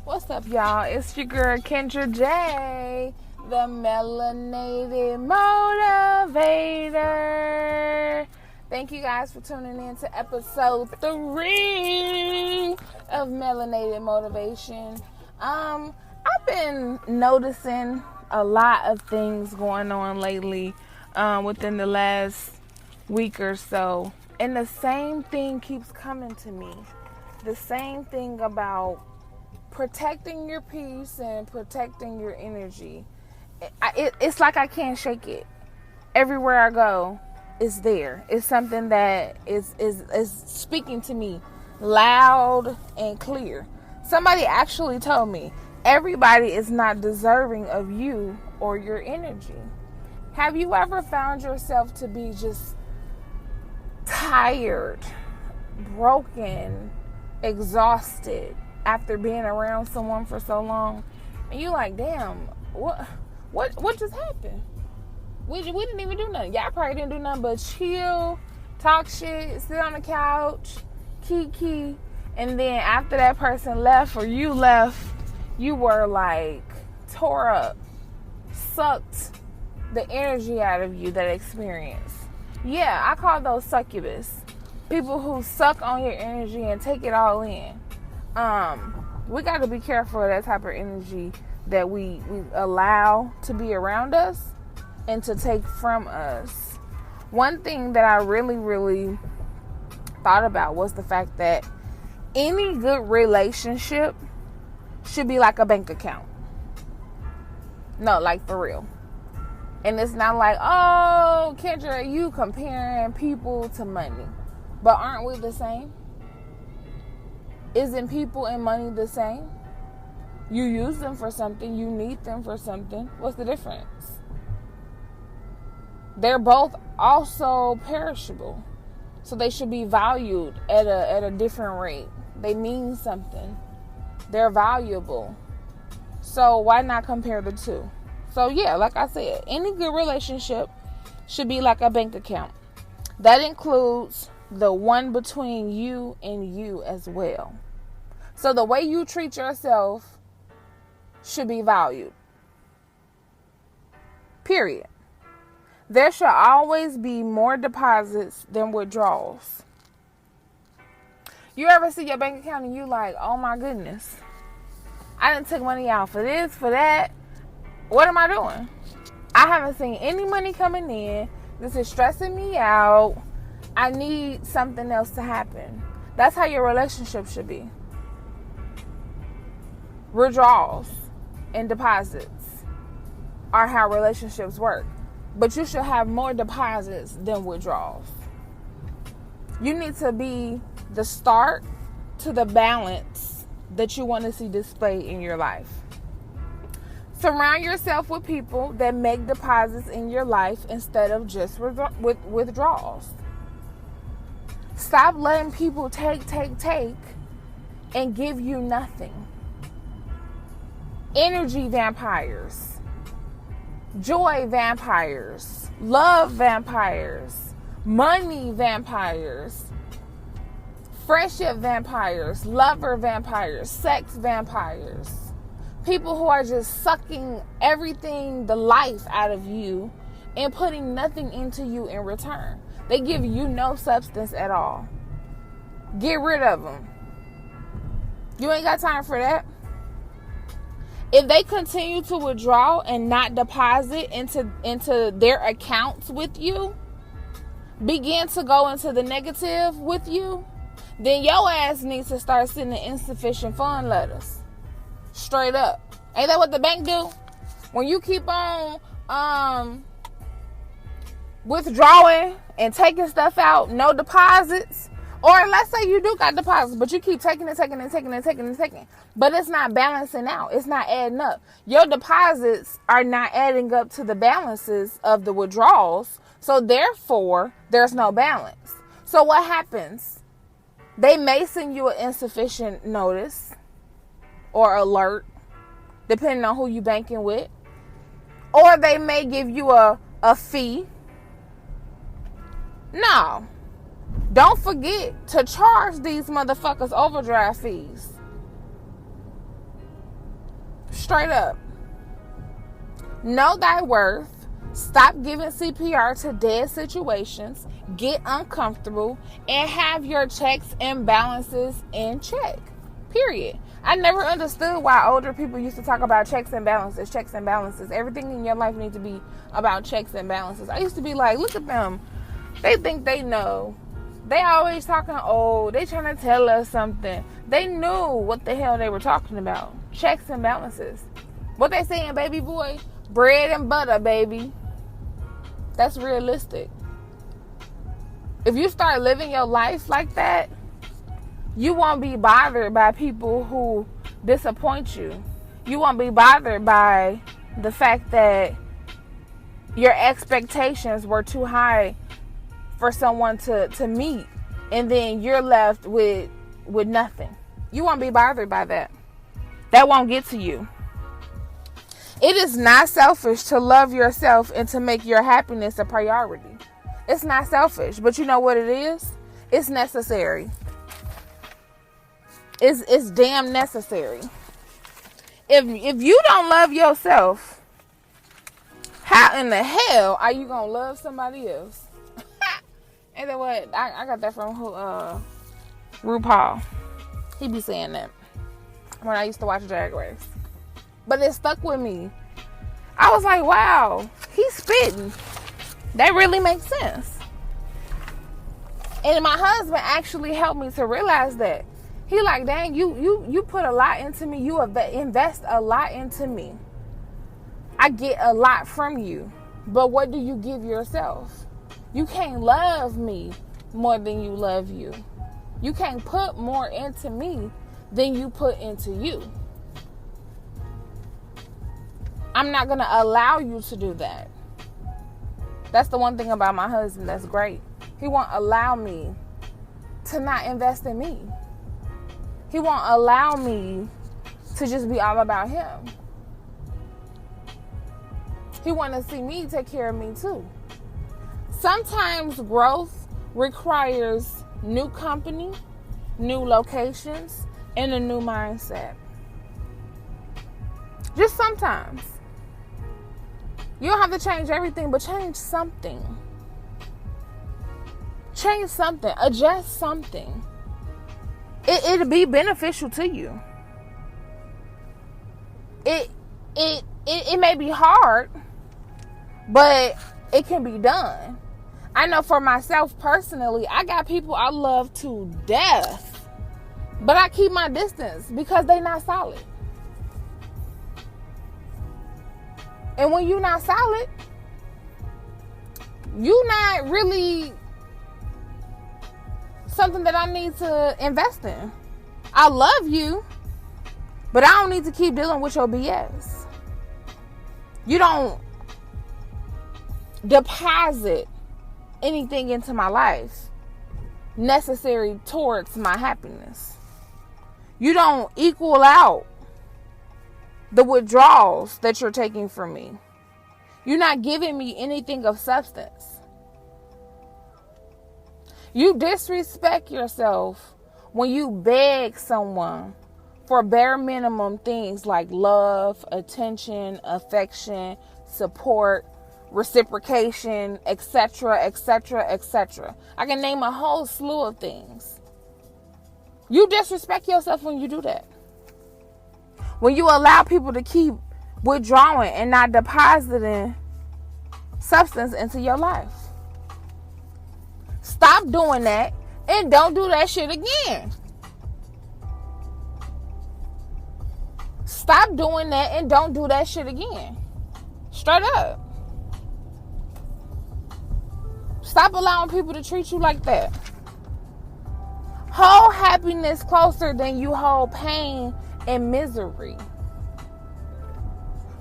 What's up, y'all? It's your girl Kendra J, the melanated motivator. Thank you guys for tuning in to episode 3 of Melanated Motivation. I've been noticing a lot of things going on lately within the last week or so, and the same thing keeps coming to me. The same thing about protecting your peace and protecting your energy. It's like I can't shake it. Everywhere I go, it's there. It's something that is speaking to me loud and clear. Somebody actually told me everybody is not deserving of you or your energy. Have you ever found yourself to be just tired, broken, exhausted after being around someone for so long, and you like, damn, what just happened? We didn't even do nothing. Y'all probably didn't do nothing but chill, talk shit, sit on the couch, kiki, and then after that person left or you left, you were like tore up, sucked the energy out of you, that experience. Yeah, I call those succubus. People who suck on your energy and take it all in. We got to be careful of that type of energy that we allow to be around us and to take from us. One thing that I really thought about was the fact that any good relationship should be like a bank account. No, like for real. And it's not like, oh, Kendra, you comparing people to money. But aren't we the same? Isn't people and money the same? You use them for something. You need them for something. What's the difference? They're both also perishable. So they should be valued at a different rate. They mean something. They're valuable. So why not compare the two? So yeah, like I said, any good relationship should be like a bank account. That includes the one between you and you as well. So the way you treat yourself should be valued. Period. There should always be more deposits than withdrawals. You ever see your bank account and you like, oh my goodness, I done took money out for this, for that. What am I doing? I haven't seen any money coming in. This is stressing me out. I need something else to happen. That's how your relationship should be. Withdrawals and deposits are how relationships work. But you should have more deposits than withdrawals. You need to be the start to the balance that you want to see displayed in your life. Surround yourself with people that make deposits in your life instead of just withdrawals. Stop letting people take, and give you nothing. Energy vampires, joy vampires, love vampires, money vampires, friendship vampires, lover vampires, sex vampires. People who are just sucking everything, the life out of you and putting nothing into you in return. They give you no substance at all. Get rid of them. You ain't got time for that. If they continue to withdraw and not deposit into their accounts with you, begin to go into the negative with you, then your ass needs to start sending insufficient fund letters. Straight up. Ain't that what the bank do? When you keep on withdrawing and taking stuff out, no deposits, or let's say you do got deposits, but you keep taking, but it's not balancing out. It's not adding up. Your deposits are not adding up to the balances of the withdrawals, so therefore, there's no balance. So what happens? They may send you an insufficient notice or alert, depending on who you banking with, or they may give you a fee. No. Don't forget to charge these motherfuckers overdraft fees. Straight up. Know thy worth. Stop giving CPR to dead situations. Get uncomfortable and have your checks and balances in check. Period. I never understood why older people used to talk about checks and balances, checks and balances. Everything in your life needs to be about checks and balances. I used to be like, look at them. They think they know. They always talking old. They trying to tell us something. They knew what the hell they were talking about. Checks and balances. What they saying, baby boy? Bread and butter, baby. That's realistic. If you start living your life like that, you won't be bothered by people who disappoint you. You won't be bothered by the fact that your expectations were too high for someone to meet, and then you're left with nothing. You won't be bothered by that. That won't get to you. It is not selfish to love yourself and to make your happiness a priority. It's not selfish, but you know what it is? It's necessary. It's damn necessary. If you don't love yourself, how in the hell are you gonna love somebody else? And then what? I got that from RuPaul. He be saying that when I used to watch Drag Race. But it stuck with me. I was like, wow, he's spitting. That really makes sense. And my husband actually helped me to realize that. He like, dang, you put a lot into me. You invest a lot into me. I get a lot from you. But what do you give yourself? You can't love me more than you love you. You can't put more into me than you put into you. I'm not going to allow you to do that. That's the one thing about my husband that's great. He won't allow me to not invest in me. He won't allow me to just be all about him. He wants to see me take care of me too. Sometimes growth requires new company, new locations, and a new mindset. Just sometimes. You don't have to change everything, but change something. Change something. Adjust something. It'll be beneficial to you. It may be hard, but it can be done. I know for myself personally, I got people I love to death, but I keep my distance because they're not solid. And when you're not solid, you're not really something that I need to invest in. I love you, but I don't need to keep dealing with your BS. You don't deposit anything into my life necessary towards my happiness. You don't equal out the withdrawals that you're taking from me. You're not giving me anything of substance. You disrespect yourself when you beg someone for bare minimum things like love, attention, affection, support, reciprocation, etc., etc., etc. I can name a whole slew of things. You disrespect yourself when you do that. When you allow people to keep withdrawing and not depositing substance into your life. Stop doing that and don't do that shit again. Stop doing that and don't do that shit again. Straight up. Stop allowing people to treat you like that. Hold happiness closer than you hold pain and misery.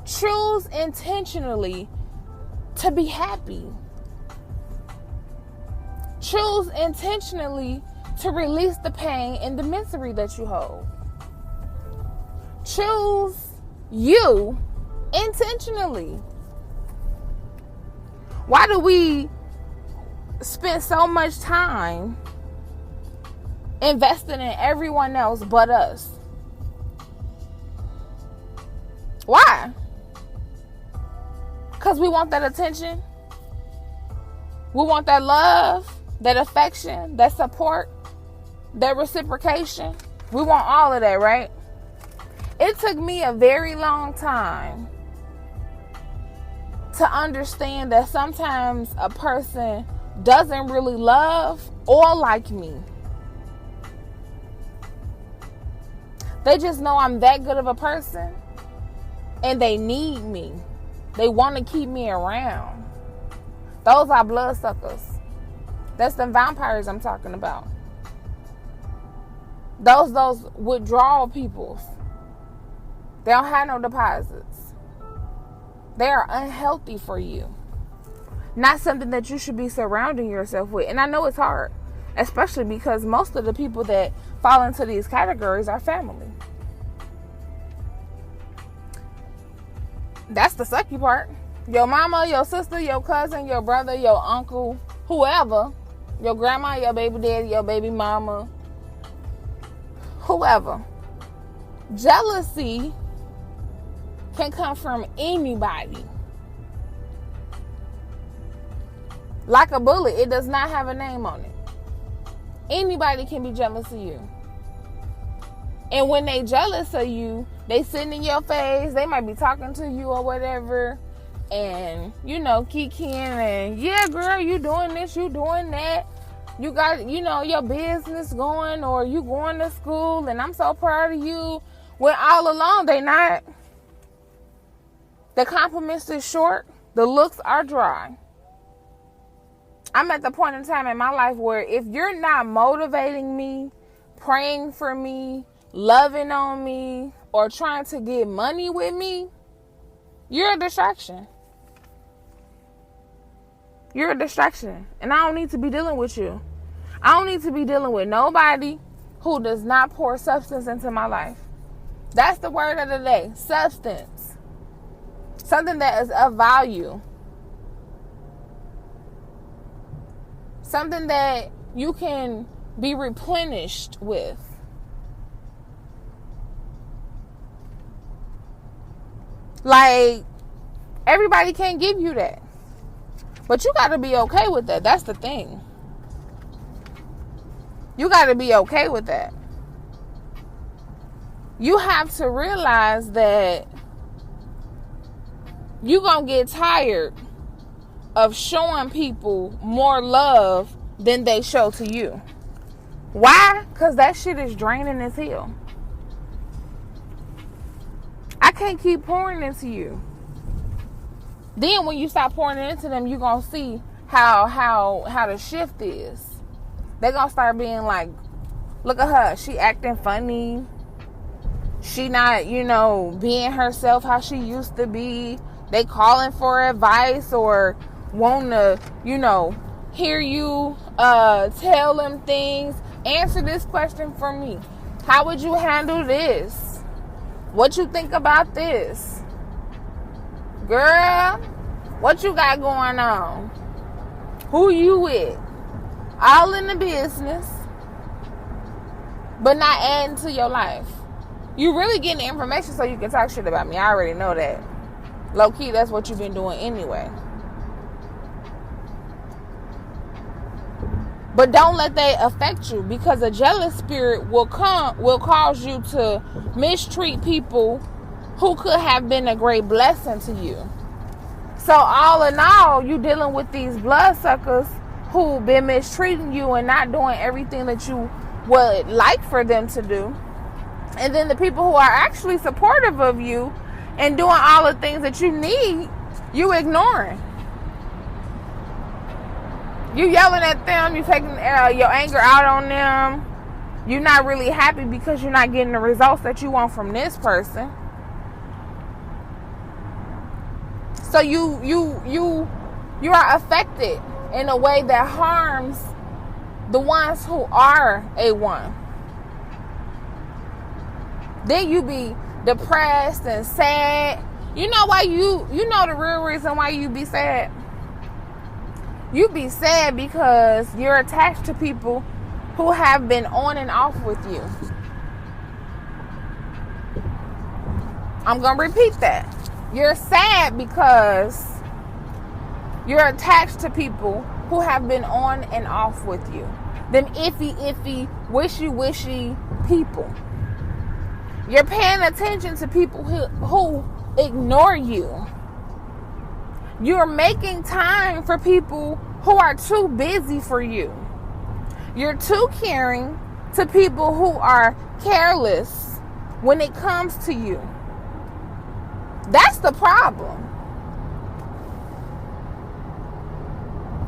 Choose intentionally to be happy. Choose intentionally to release the pain and the misery that you hold. Choose you intentionally. Why do we spend so much time investing in everyone else but us? Why? Because we want that attention. We want that love, that affection, that support, that reciprocation. We want all of that, right? It took me a very long time to understand that sometimes a person doesn't really love or like me. They just know I'm that good of a person and they need me. They want to keep me around. Those are bloodsuckers. That's the vampires I'm talking about. Those withdrawal peoples. They don't have no deposits. They are unhealthy for you. Not something that you should be surrounding yourself with. And I know it's hard, especially because most of the people that fall into these categories are family. That's the sucky part. Your mama, your sister, your cousin, your brother, your uncle, whoever, your grandma, your baby daddy, your baby mama, whoever. Jealousy can come from anybody. Like a bullet, it does not have a name on it. Anybody can be jealous of you. And when they jealous of you, they sitting in your face, they might be talking to you or whatever, and, kikiing and, yeah, girl, you doing this, you doing that. You got, your business going, or you going to school, and I'm so proud of you. When all along, they not. The compliments is short. The looks are dry. I'm at the point in time in my life where if you're not motivating me, praying for me, loving on me, or trying to get money with me, you're a distraction. You're a distraction. And I don't need to be dealing with you. I don't need to be dealing with nobody who does not pour substance into my life. That's the word of the day. Substance. Something that is of value. Something that you can be replenished with. Like, everybody can't give you that. But you got to be okay with that. That's the thing. You got to be okay with that. You have to realize that you're going to get tired of showing people more love than they show to you. Why? Because that shit is draining as hell. I can't keep pouring into you. Then when you stop pouring into them, you're going to see how the shift is. They're going to start being like, look at her. She acting funny. She not, being herself how she used to be. They calling for advice or want to, hear you tell them things. Answer this question for me. How would you handle this? What you think about this? Girl, what you got going on? Who you with? All in the business, but not adding to your life. You really getting the information so you can talk shit about me. I already know that. Low key, that's what you've been doing anyway. But don't let that affect you, because a jealous spirit will cause you to mistreat people who could have been a great blessing to you. So all in all, you dealing with these bloodsuckers who been mistreating you and not doing everything that you would like for them to do. And then the people who are actually supportive of you and doing all the things that you need, you ignoring. You yelling at them, you taking your anger out on them. You're not really happy because you're not getting the results that you want from this person. So you are affected in a way that harms the ones who are A1. Then you be depressed and sad. You know why you know the real reason why you be sad? You be sad because you're attached to people who have been on and off with you. I'm going to repeat that. You're sad because you're attached to people who have been on and off with you. Them iffy, wishy-wishy people. You're paying attention to people who ignore you. You're making time for people who are too busy for you. You're too caring to people who are careless when it comes to you. That's the problem.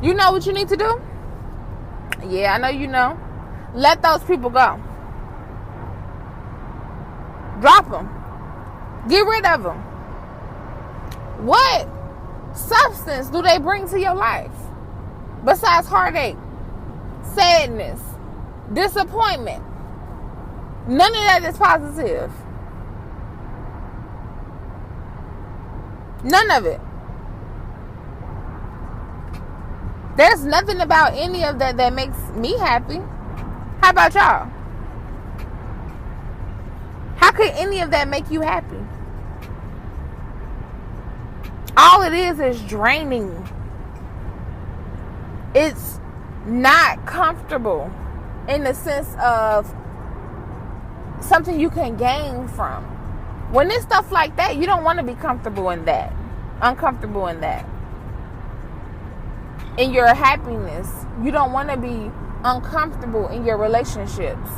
You know what you need to do? Yeah, I know you know. Let those people go. Drop them. Get rid of them. What substance do they bring to your life? Besides heartache, sadness, disappointment. None of that is positive. None of it. There's nothing about any of that that makes me happy. How about y'all? How could any of that make you happy? All it is draining. It's not comfortable in the sense of something you can gain from. When it's stuff like that, you don't want to be comfortable in that. Uncomfortable in that. In your happiness, you don't want to be uncomfortable in your relationships.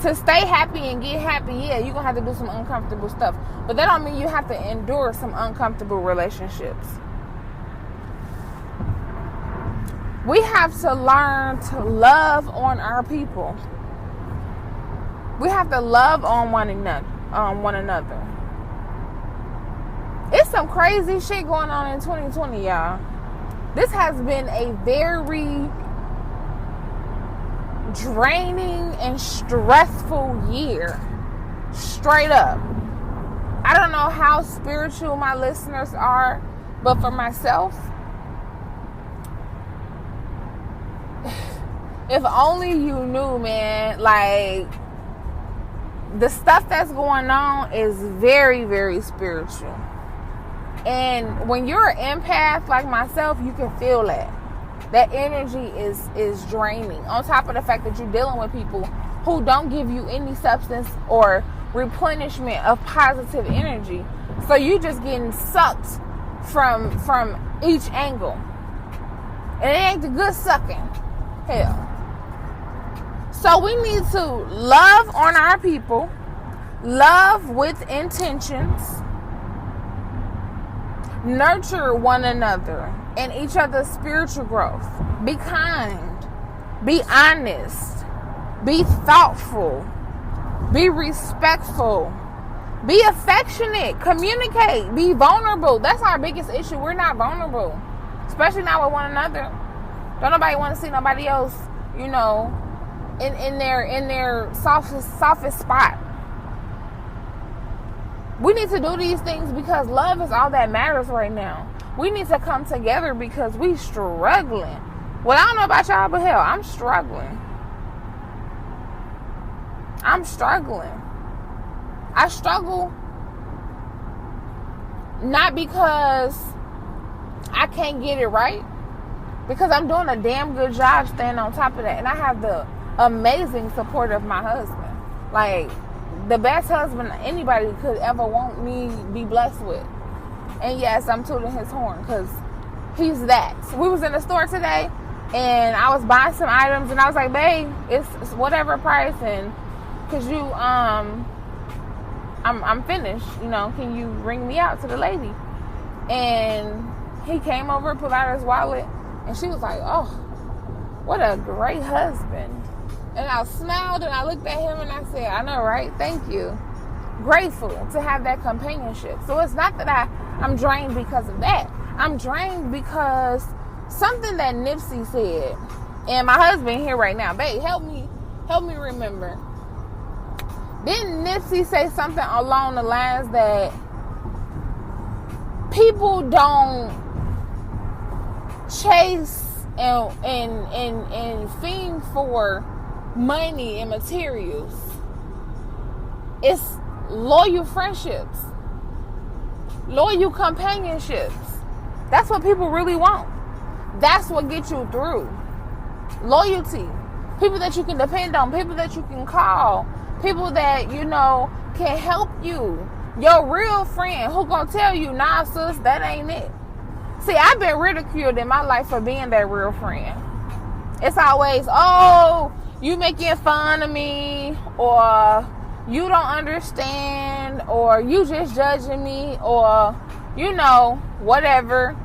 To stay happy and get happy, yeah, you're going to have to do some uncomfortable stuff. But that don't mean you have to endure some uncomfortable relationships. We have to learn to love on our people. We have to love on one another. It's some crazy shit going on in 2020, y'all. This has been a very draining and stressful year. Straight up. I don't know how spiritual my listeners are, but for myself, if only you knew, man, like, the stuff that's going on is very, very spiritual. And when you're an empath like myself, you can feel that. That energy is draining. On top of the fact that you're dealing with people who don't give you any substance or replenishment of positive energy. So you just getting sucked from each angle. And it ain't the good sucking. Hell. So we need to love on our people. Love with intentions. Nurture one another and each other's spiritual growth. Be kind. Be honest. Be thoughtful. Be respectful. Be affectionate. Communicate. Be vulnerable. That's our biggest issue. We're not vulnerable. Especially not with one another. Don't nobody want to see nobody else, you know, in their softest spot. We need to do these things because love is all that matters right now. We need to come together because we struggling. Well, I don't know about y'all, but hell, I'm struggling. I'm struggling. I struggle not because I can't get it right, because I'm doing a damn good job staying on top of that. And I have the amazing support of my husband. Like, the best husband anybody could ever want me be blessed with. And yes, I'm tooting his horn because he's that. So we was in the store today and I was buying some items and I was like, babe, it's whatever price, and cause you I'm finished, you know, can you ring me out to the lady? And he came over, pulled out his wallet, and she was like, oh, what a great husband. And I smiled and I looked at him and I said, I know, right? Thank you. Grateful to have that companionship. So it's not that I'm drained because of that. I'm drained because something that Nipsey said, and my husband here right now, babe, help me remember. Didn't Nipsey say something along the lines that people don't chase and fiend for money and materials? It's loyal friendships, loyal companionships. That's what people really want. That's what gets you through. Loyalty. People that you can depend on, people that you can call, people that, can help you. Your real friend who gonna tell you, nah, sis, that ain't it. See, I've been ridiculed in my life for being that real friend. It's always, oh, you making fun of me, or you don't understand, or you just judging me, or, whatever.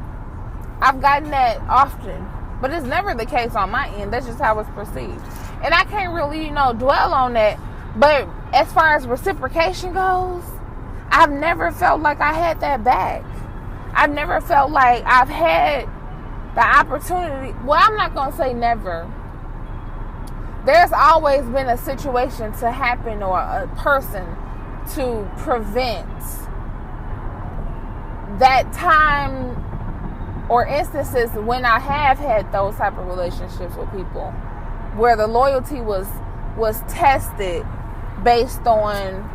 I've gotten that often. But it's never the case on my end. That's just how it's perceived. And I can't really, dwell on that. But as far as reciprocation goes, I've never felt like I had that back. I've never felt like I've had the opportunity. Well, I'm not going to say never. There's always been a situation to happen or a person to prevent that time or instances when I have had those type of relationships with people where the loyalty was tested based on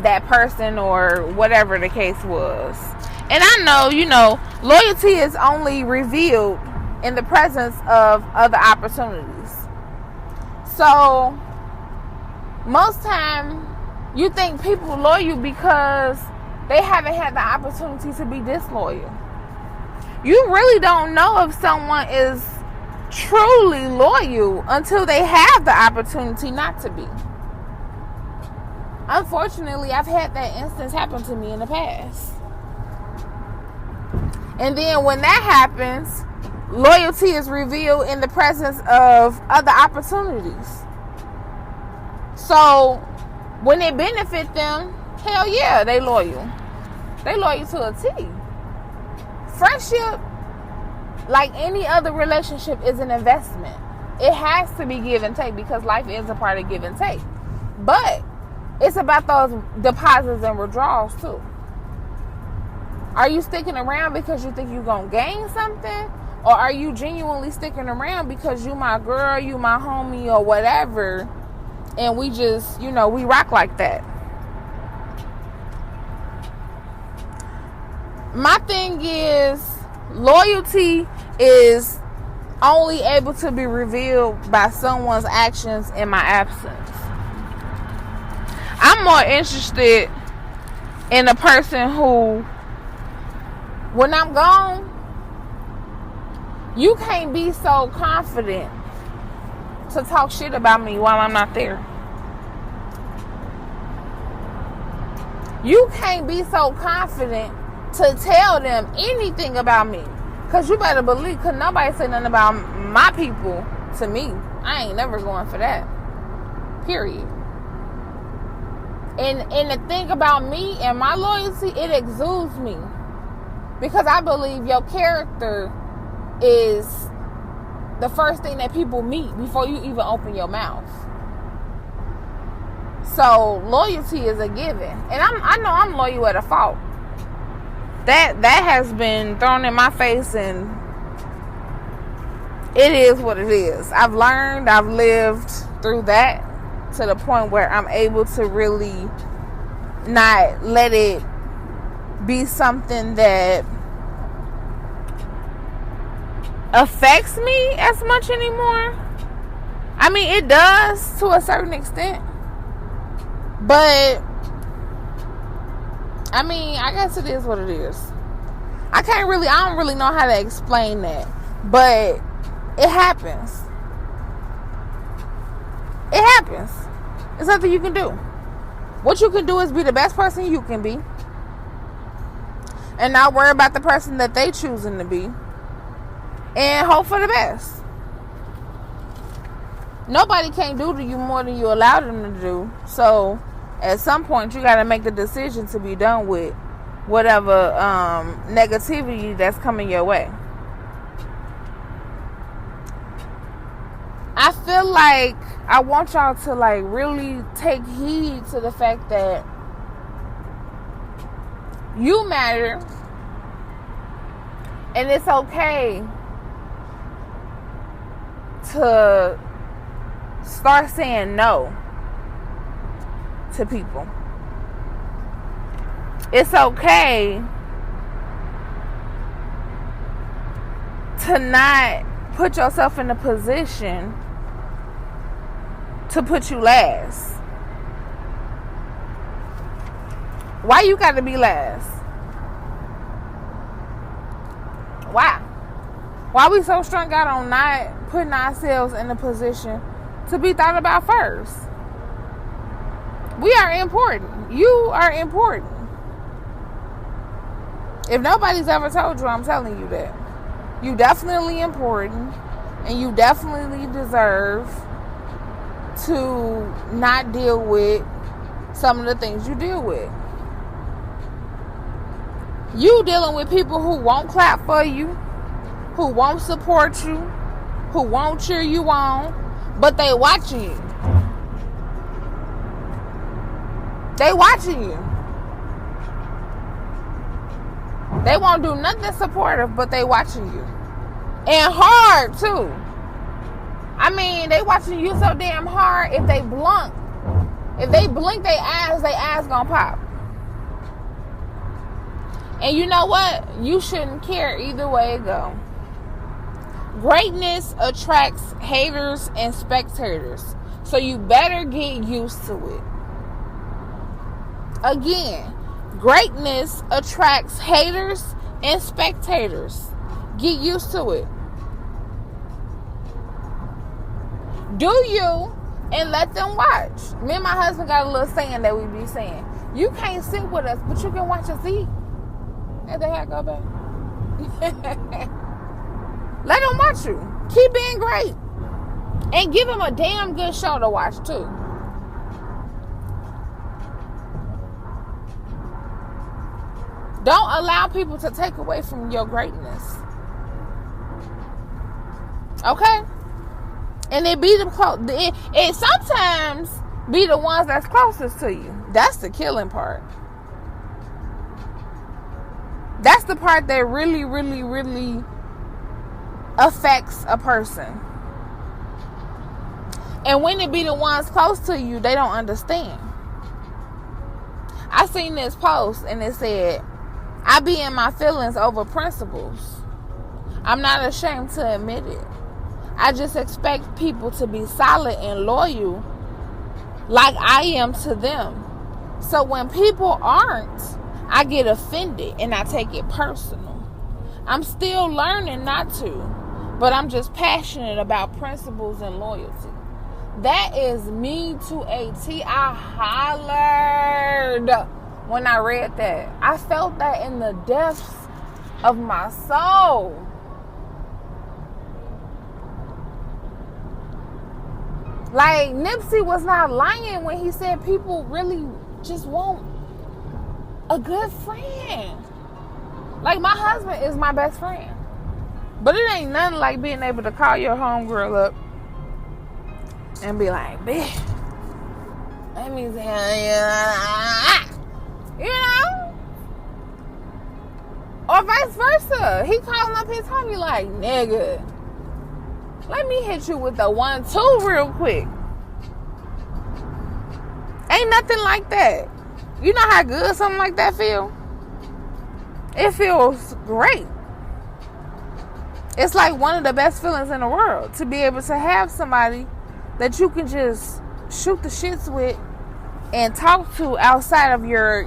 that person or whatever the case was. And I know, loyalty is only revealed in the presence of other opportunities. So most time you think people loyal because they haven't had the opportunity to be disloyal. You really don't know if someone is truly loyal until they have the opportunity not to be. Unfortunately, I've had that instance happen to me in the past. And then when that happens, loyalty is revealed in the presence of other opportunities. So when it benefits them, hell yeah, they loyal. They loyal to a T. Friendship, like any other relationship, is an investment. It has to be give and take because life is a part of give and take. But it's about those deposits and withdrawals too. Are you sticking around because you think you're going to gain something? Or are you genuinely sticking around because you my girl, you my homie, or whatever, and we just, we rock like that? My thing is, loyalty is only able to be revealed by someone's actions in my absence. I'm more interested in a person who, when I'm gone, you can't be so confident to talk shit about me while I'm not there. You can't be so confident to tell them anything about me. Because you better believe, because nobody say nothing about my people to me. I ain't never going for that. Period. And the thing about me and my loyalty, it exudes me. Because I believe your character is the first thing that people meet before you even open your mouth. So loyalty is a given. And I know I'm loyal at a fault. That has been thrown in my face, and it is what it is. I've learned, I've lived through that to the point where I'm able to really not let it be something that affects me as much anymore. I mean, it does to a certain extent, but I mean, I guess it is what it is. I don't really know how to explain that, but it happens. It happens. It's nothing you can do. What you can do is be the best person you can be, and not worry about the person that they choosing to be, and hope for the best. Nobody can do to you more than you allow them to do. So at some point, you got to make the decision to be done with whatever negativity that's coming your way. I feel like I want y'all to really take heed to the fact that you matter, and it's okay to start saying no. to people. It's okay to not put yourself in a position to put you last. Why you gotta be last? Why? Why we so strung out on not putting ourselves in a position to be thought about first? We are important. You are important. If nobody's ever told you, I'm telling you that. You definitely important, and you definitely deserve to not deal with some of the things you deal with. You dealing with people who won't clap for you, who won't support you, who won't cheer you on, but they watching you. They watching you. They won't do nothing supportive, but they watching you. And hard, too. I mean, they watching you so damn hard, if they blink their eyes gonna pop. And you know what? You shouldn't care either way it go. Greatness attracts haters and spectators. So you better get used to it. Again, greatness attracts haters and spectators. Get used to it. Do you and let them watch. Me and my husband got a little saying that we be saying. You can't sit with us, but you can watch us eat. And the heck go back. Let them watch you. Keep being great. And give them a damn good show to watch too. Don't allow people to take away from your greatness. Okay? And it sometimes be the ones that's closest to you. That's the killing part. That's the part that really, really, really affects a person. And when it be the ones close to you, they don't understand. I seen this post and it said, I be in my feelings over principles. I'm not ashamed to admit it. I just expect people to be solid and loyal like I am to them. So when people aren't, I get offended and I take it personal. I'm still learning not to, but I'm just passionate about principles and loyalty. That is me to a T. I hollered when I read that. I felt that in the depths of my soul. Like, Nipsey was not lying when he said people really just want a good friend. Like, my husband is my best friend. But it ain't nothing like being able to call your homegirl up and be like, bitch, let me tell you. You know? Or vice versa. He calling up his homie like, nigga, let me hit you with the 1-2 real quick. Ain't nothing like that. You know how good something like that feel? It feels great. It's like one of the best feelings in the world to be able to have somebody that you can just shoot the shits with and talk to outside of your,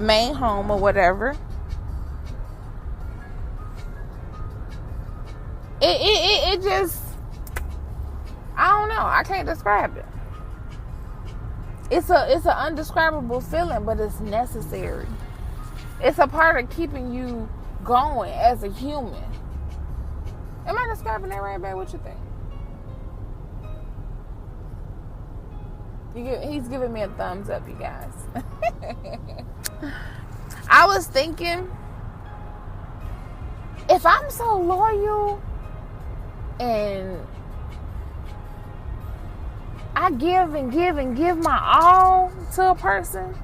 main home or whatever. It just, I don't know. I can't describe it. It's an undescribable feeling, but it's necessary. It's a part of keeping you going as a human. Am I describing that right, babe? What you think? He's giving me a thumbs up, you guys. I was thinking, if I'm so loyal and I give and give and give my all to a person,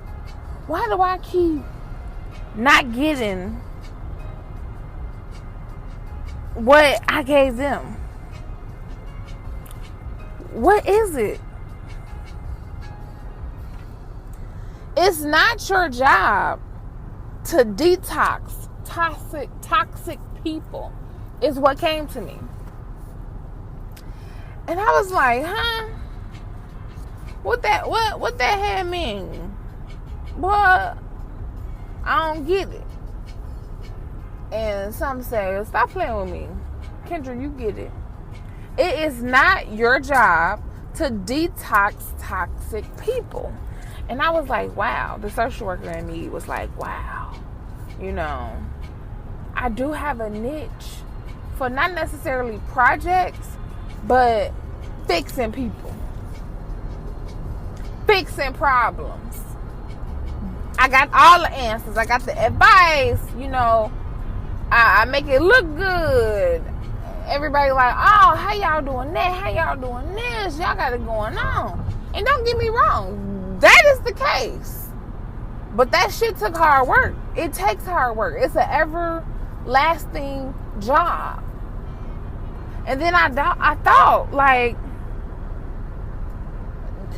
why do I keep not getting what I gave them? What is it? It's not your job to detox toxic people, is what came to me. And I was like, huh? What that had mean? But I don't get it. And some say, stop playing with me. Kendra, you get it. It is not your job to detox toxic people. And I was like, wow. The social worker in me was like, wow. You know, I do have a niche for not necessarily projects, but fixing people. Fixing problems. I got all the answers. I got the advice. You know, I make it look good. Everybody like, oh, how y'all doing that? How y'all doing this? Y'all got it going on. And don't get me wrong, that is the case. But that shit took hard work. It takes hard work. It's an everlasting job. And then I thought, like,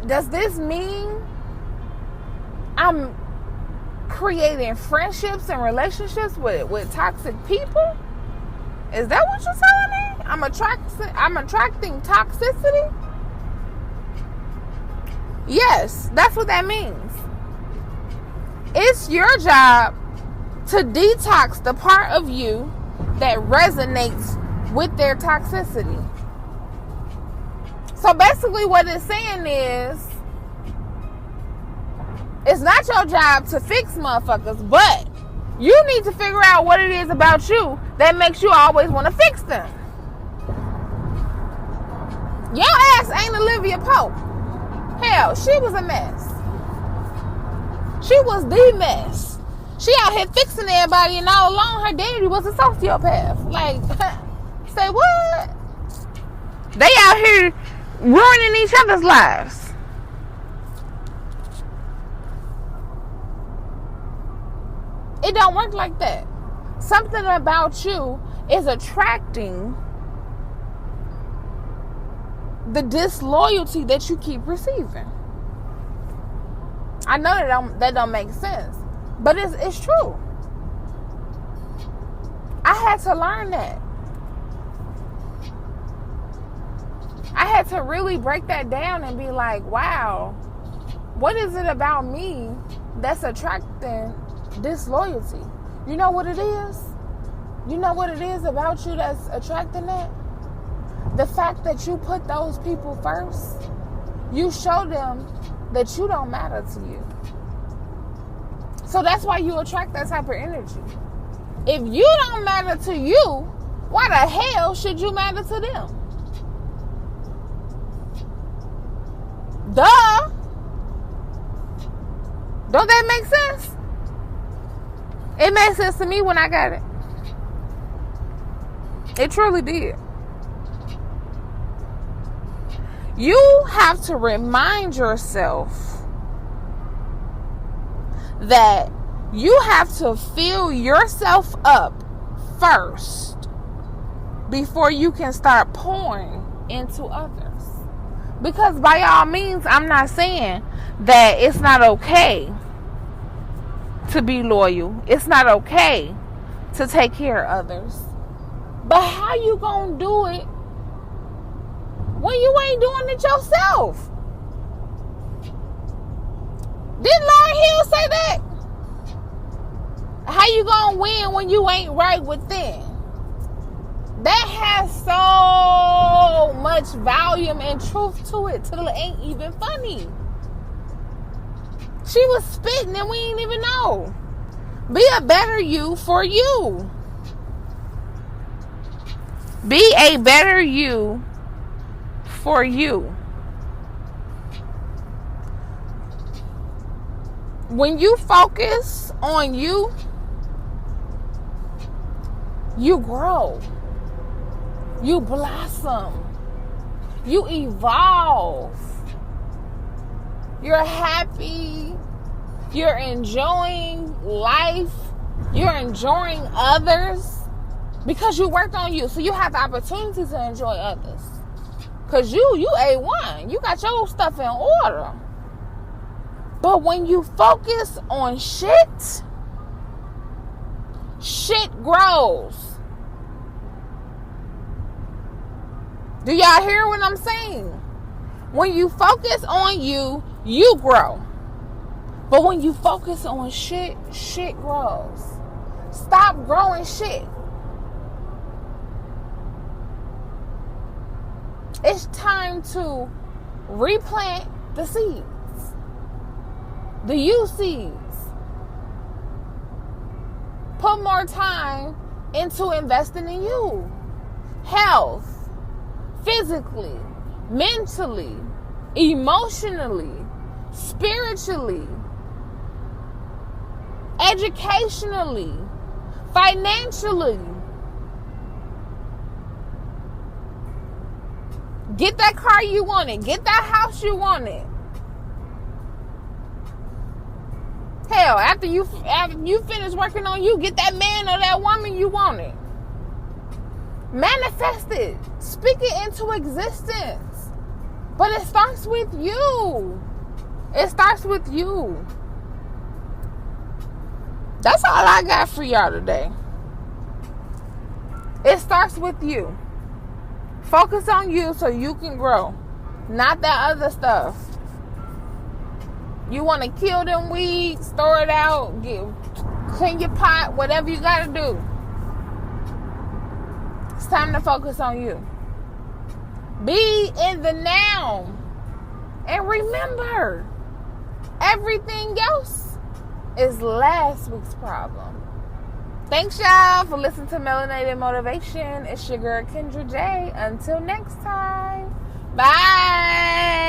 does this mean I'm creating friendships and relationships with toxic people? Is that what you're telling me? I'm attracting toxicity? Yes, that's what that means. It's your job to detox the part of you that resonates with their toxicity. So basically what it's saying is, it's not your job to fix motherfuckers, but you need to figure out what it is about you that makes you always want to fix them. Your ass ain't Olivia Pope. Hell, she was a mess. She was the mess. She out here fixing everybody, and all along her daddy was a sociopath. Like, say what? They out here ruining each other's lives. It don't work like that. Something about you is attracting the disloyalty that you keep receiving. I know that don't make sense, but it's true. I had to learn that. I had to really break that down and be like, wow, what is it about me that's attracting disloyalty? You know what it is? You know what it is about you that's attracting that? The fact that you put those people first. You show them that you don't matter to you. So that's why you attract that type of energy. If you don't matter to you, why the hell should you matter to them? Duh. Don't that make sense? It made sense to me when I got it. It truly did. You have to remind yourself that you have to fill yourself up first before you can start pouring into others. Because by all means, I'm not saying that it's not okay to be loyal. It's not okay to take care of others. But how you gonna do it when you ain't doing it yourself? Didn't Lauryn Hill say that? How you gonna win when you ain't right within? That has so much volume and truth to it till it ain't even funny. She was spitting and we ain't even know. Be a better you for you. Be a better you for you. When you focus on you, you grow. You blossom. You evolve. You're happy. You're enjoying life. You're enjoying others because you worked on you. So you have the opportunity to enjoy others. Because you A1. You got your stuff in order. But when you focus on shit, shit grows. Do y'all hear what I'm saying? When you focus on you, you grow. But when you focus on shit, shit grows. Stop growing shit. It's time to replant the seeds. The you seeds. Put more time into investing in you. Health, physically, mentally, emotionally, spiritually, educationally, financially. Get that car you wanted. Get that house you wanted. Hell, after you finish working on you, get that man or that woman you wanted. Manifest it. Speak it into existence. But it starts with you. It starts with you. That's all I got for y'all today. It starts with you. Focus on you so you can grow. Not that other stuff. You want to kill them weeds, throw it out, clean your pot, whatever you got to do. It's time to focus on you. Be in the now. And remember, everything else is last week's problem. Thanks, y'all, for listening to Melanated Motivation. It's your girl, Kendra J. Until next time. Bye.